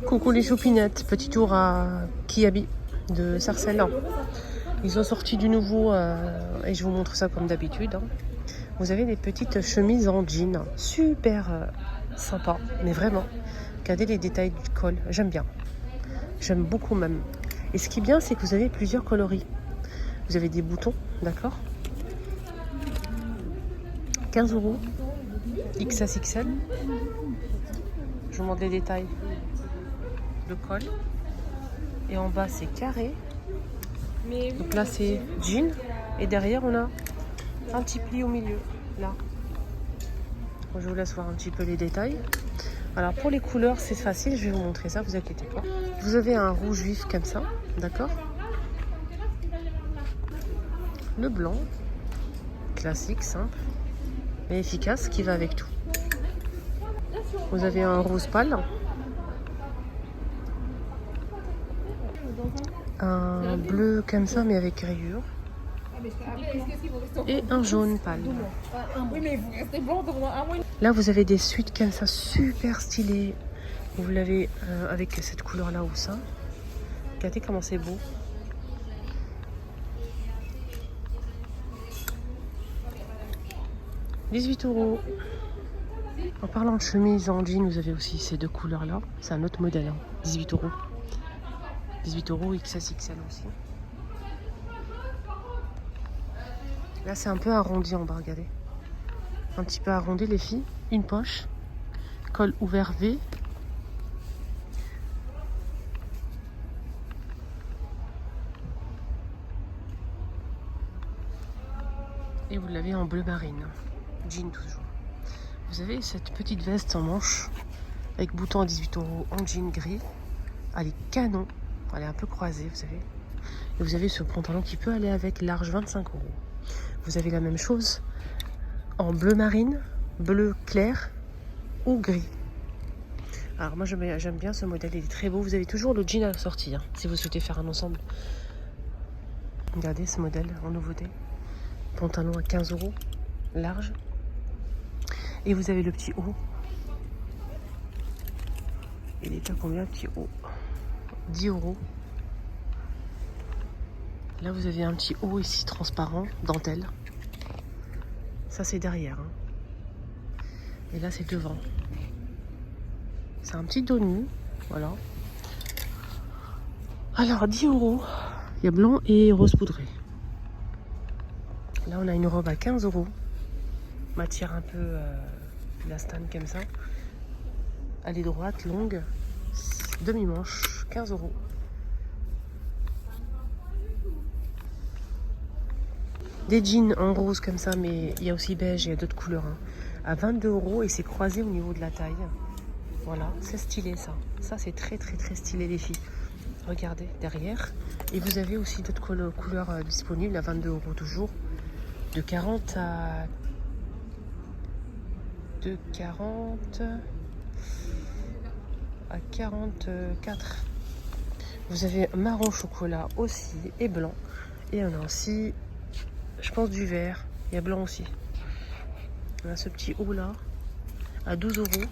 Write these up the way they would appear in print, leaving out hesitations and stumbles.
Coucou les choupinettes, petit tour à Kiabi de Sarcelles. Ils ont sorti du nouveau et je vous montre ça comme d'habitude. Vous avez des petites chemises en jean, super sympa, mais vraiment. Regardez les détails du col, j'aime bien. J'aime beaucoup même. Et ce qui est bien, c'est que vous avez plusieurs coloris. Vous avez des boutons, d'accord, 15 € XS/XL. Je vous montre les détails. Le col. Et en bas, c'est carré. Donc là, c'est jean. Et derrière, on a un petit pli au milieu. Là. Bon, je vous laisse voir un petit peu les détails. Alors, pour les couleurs, c'est facile. Je vais vous montrer ça, vous inquiétez pas. Vous avez un rouge vif comme ça. D'accord. Le blanc. Classique, simple. Mais efficace, qui va avec tout. Vous avez un rose pâle. Un bleu comme ça, mais avec rayures. Et un jaune pâle. Là, vous avez des suites comme ça, super stylées. Vous l'avez avec cette couleur-là ou ça. Regardez comment c'est beau. « 18 €. En parlant de chemise en jean, vous avez aussi ces deux couleurs-là. C'est un autre modèle. 18 €. 18 € XS/XL aussi. Là, c'est un peu arrondi en bas, regardez. Un petit peu arrondi, les filles. Une poche. Col ouvert V. Et vous l'avez en bleu marine. Jean toujours. Vous avez cette petite veste en manche avec bouton à 18 € en jean gris. Elle est canon. Elle est un peu croisée, vous savez. Et vous avez ce pantalon qui peut aller avec, large, 25 €. Vous avez la même chose en bleu marine, bleu clair ou gris. Alors moi j'aime bien ce modèle, il est très beau. Vous avez toujours le jean à sortir si vous souhaitez faire un ensemble. Regardez ce modèle en nouveauté. Pantalon à 15 €, large. Et vous avez le petit haut. Il est à combien le petit haut? 10 €. Là, vous avez un petit haut ici transparent, dentelle. Ça, c'est derrière. Et là, c'est devant. C'est un petit dos nu. Voilà. Alors, 10 €. Il y a blanc et rose poudré. Là, on a une robe à 15 €. Matière un peu elastane comme ça. Elle est droite, longue. Demi-manche, 15 €. Des jeans en rose comme ça, mais il y a aussi beige, il y a d'autres couleurs. À 22 € et c'est croisé au niveau de la taille. Voilà, c'est stylé ça. Ça, c'est très très très stylé les filles. Regardez derrière. Et vous avez aussi d'autres couleurs disponibles à 22 € toujours. De 40 à... De 40 à 44. Vous avez marron chocolat aussi et blanc. Et on a aussi, je pense, du vert. Il y a blanc aussi. On a ce petit haut là à 12 €.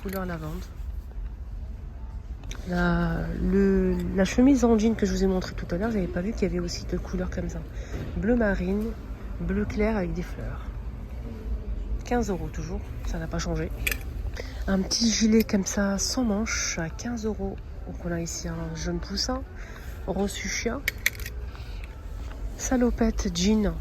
Couleur lavande. La chemise en jean que je vous ai montré tout à l'heure, j'avais pas vu qu'il y avait aussi deux couleurs comme ça. Bleu marine, bleu clair avec des fleurs. 15 € toujours, ça n'a pas changé. Un petit gilet comme ça, sans manches, à 15 €. Donc on a ici un jaune poussin, rose fuchsia. Salopette jean.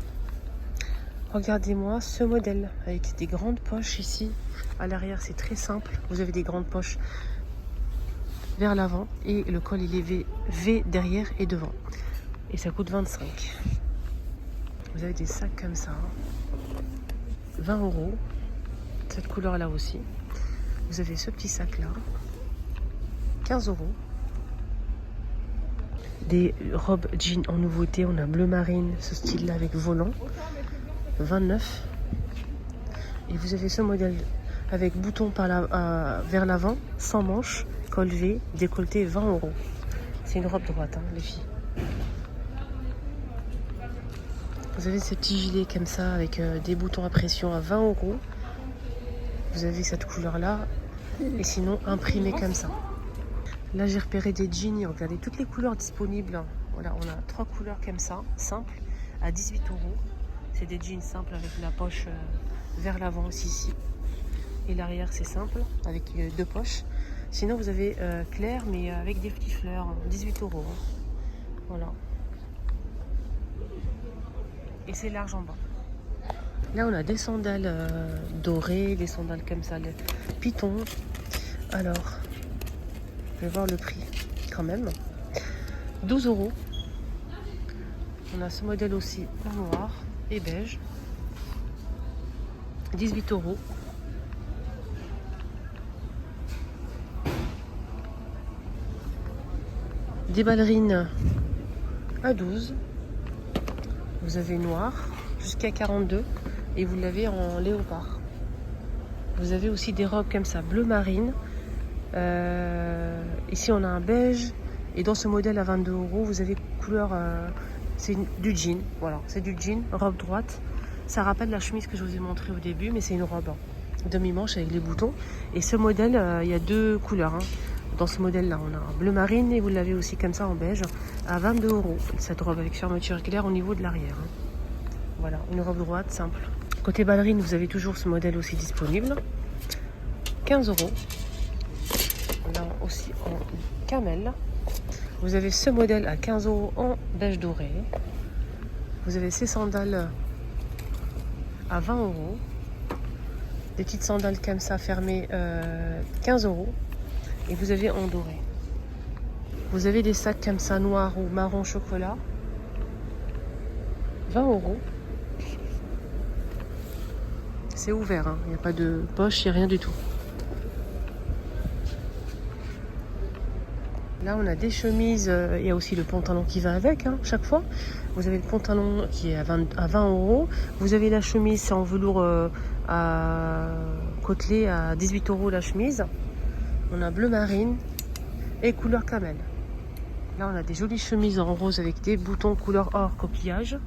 Regardez-moi ce modèle avec des grandes poches ici. À l'arrière, c'est très simple. Vous avez des grandes poches vers l'avant et le col il est V derrière et devant. Et ça coûte 25. Vous avez des sacs comme ça. 20 €. Cette couleur là aussi. Vous avez ce petit sac là. 15 €. Des robes jeans en nouveauté. On a bleu marine, ce style là avec volant. 29. Et vous avez ce modèle avec bouton vers l'avant, sans manches, col V, décolleté, 20 €. C'est une robe droite, les filles. Vous avez ces petits gilets comme ça avec des boutons à pression à 20 €. Vous avez cette couleur-là. Et sinon, imprimé comme ça. Là, j'ai repéré des jeans. Regardez toutes les couleurs disponibles. Voilà, on a 3 couleurs comme ça, simples, à 18 €. C'est des jeans simples avec la poche vers l'avant aussi ici. Et l'arrière, c'est simple, avec 2 poches. Sinon, vous avez clair, mais avec des petites fleurs, 18 €. Voilà. Et c'est large en bas. Là, on a des sandales dorées, des sandales comme ça, le python. Alors, je vais voir le prix quand même. 12 €. On a ce modèle aussi en noir et beige. 18 €. Des ballerines à 12. Vous avez noir jusqu'à 42 et vous l'avez en léopard. Vous avez aussi des robes comme ça, bleu marine. Ici on a un beige et dans ce modèle à 22 €, vous avez couleur, c'est du jean. Voilà, c'est du jean, robe droite. Ça rappelle la chemise que je vous ai montré au début, mais c'est une robe demi-manche avec les boutons. Et ce modèle, il y a 2 couleurs. Dans ce modèle-là, on a un bleu marine et vous l'avez aussi comme ça en beige à 22 €. Cette robe avec fermeture claire au niveau de l'arrière. Voilà, une robe droite simple. Côté ballerine, vous avez toujours ce modèle aussi disponible. 15 €. Là aussi en camel. Vous avez ce modèle à 15 € en beige doré. Vous avez ces sandales à 20 €. Des petites sandales comme ça fermées 15 €. Et vous avez en doré. Vous avez des sacs comme ça noirs ou marron chocolat. 20 €. C'est ouvert, hein. Il n'y a pas de poche, il n'y a rien du tout. Là, on a des chemises. Il y a aussi le pantalon qui va avec, chaque fois. Vous avez le pantalon qui est à 20 €. Vous avez la chemise, c'est en velours à côtelé à 18 € la chemise. On a bleu marine et couleur camel. Là, on a des jolies chemises en rose avec des boutons couleur or coquillage.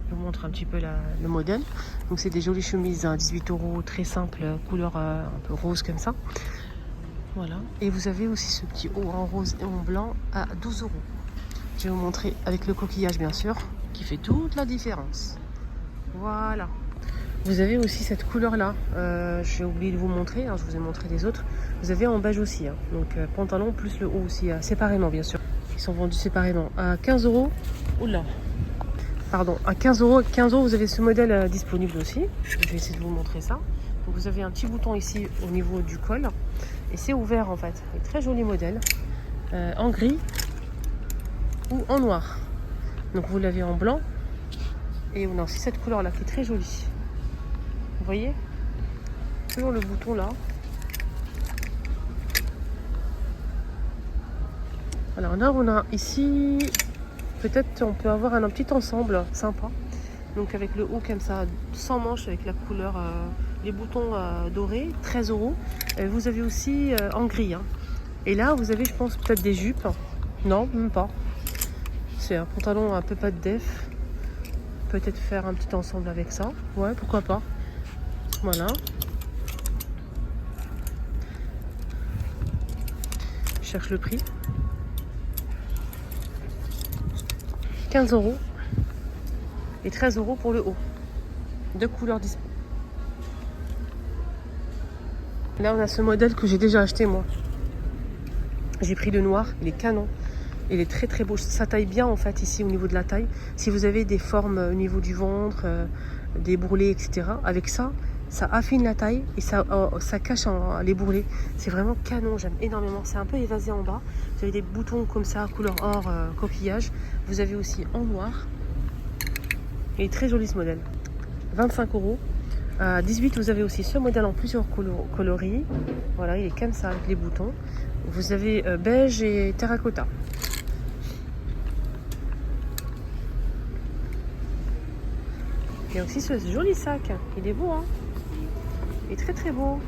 Je vous montre un petit peu le modèle. Donc, c'est des jolies chemises à 18 €, très simple, couleur un peu rose comme ça. Voilà. Et vous avez aussi ce petit haut en rose et en blanc à 12 €. Je vais vous montrer avec le coquillage, bien sûr, qui fait toute la différence. Voilà. Vous avez aussi cette couleur-là. J'ai oublié de vous montrer. Je vous ai montré les autres. Vous avez en beige aussi. Donc, pantalon plus le haut aussi, séparément, bien sûr. Ils sont vendus séparément. À 15 €. Oula. Pardon. À 15 €. 15 €, vous avez ce modèle disponible aussi. Je vais essayer de vous montrer ça. Donc, vous avez un petit bouton ici au niveau du col. Et c'est ouvert en fait. Un très joli modèle. En gris ou en noir. Donc vous l'avez en blanc. Et on a aussi cette couleur là qui est très jolie. Vous voyez? Toujours le bouton là. Alors là on a ici. Peut-être on peut avoir un petit ensemble sympa. Donc avec le haut comme ça, sans manche, avec la couleur, les boutons dorés, 13 €. Vous avez aussi en gris. Et là, vous avez, je pense, peut-être des jupes. Non, même pas. C'est un pantalon un peu pas de def. Peut-être faire un petit ensemble avec ça. Ouais, pourquoi pas. Voilà. Je cherche le prix. 15 € et 13 € pour le haut. 2 couleurs disponibles. Là, on a ce modèle que j'ai déjà acheté, moi. J'ai pris le noir, il est canon. Il est très très beau. Ça taille bien en fait ici au niveau de la taille. Si vous avez des formes au niveau du ventre, des bourrelets, etc. Avec ça, ça affine la taille et ça cache les bourrelets. C'est vraiment canon, j'aime énormément. C'est un peu évasé en bas. Vous avez des boutons comme ça, couleur or, coquillage. Vous avez aussi en noir. Il est très joli ce modèle. 25 €. À 18, vous avez aussi ce modèle en plusieurs coloris. Voilà, il est comme ça avec les boutons. Vous avez beige et terracotta. Il y a aussi ce joli sac. Il est beau, Il est très très beau.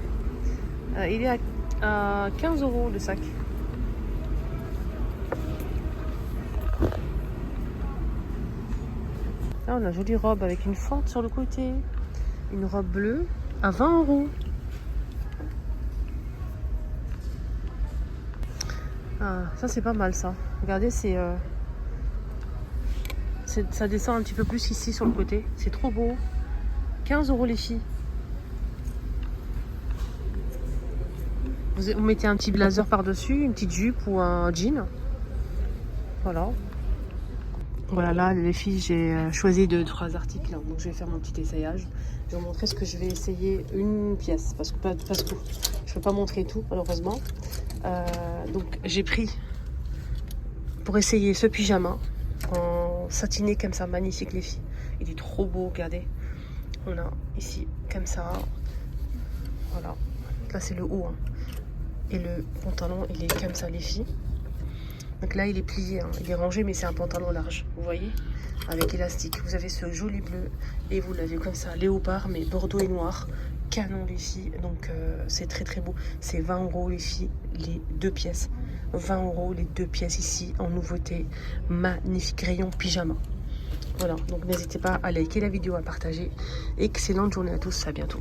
Il est à 15 € le sac. Là, on a une jolie robe avec une fente sur le côté. Une robe bleue à 20 €. Ah, ça c'est pas mal ça. Regardez, ça descend un petit peu plus ici sur le côté. C'est trop beau. 15 € les filles. Vous mettez un petit blazer par-dessus, une petite jupe ou un jean. Voilà. Voilà, là les filles, j'ai choisi 2-3 articles. Donc je vais faire mon petit essayage. Je vais vous montrer ce que je vais essayer une pièce. Parce que je ne peux pas montrer tout malheureusement. Donc j'ai pris pour essayer ce pyjama en satiné comme ça, magnifique les filles. Il est trop beau, regardez. On a ici comme ça. Voilà. Là c'est le haut. Hein. Et le pantalon, il est comme ça les filles. Donc là il est plié, hein. Il est rangé mais c'est un pantalon large, vous voyez, avec élastique. Vous avez ce joli bleu et vous l'avez comme ça, léopard mais bordeaux et noir. Canon les filles, donc c'est très très beau. C'est 20 € les filles, les 2 pièces. 20 € les 2 pièces ici en nouveauté. Magnifique rayon pyjama. Voilà, donc n'hésitez pas à liker la vidéo, à partager. Excellente journée à tous, à bientôt.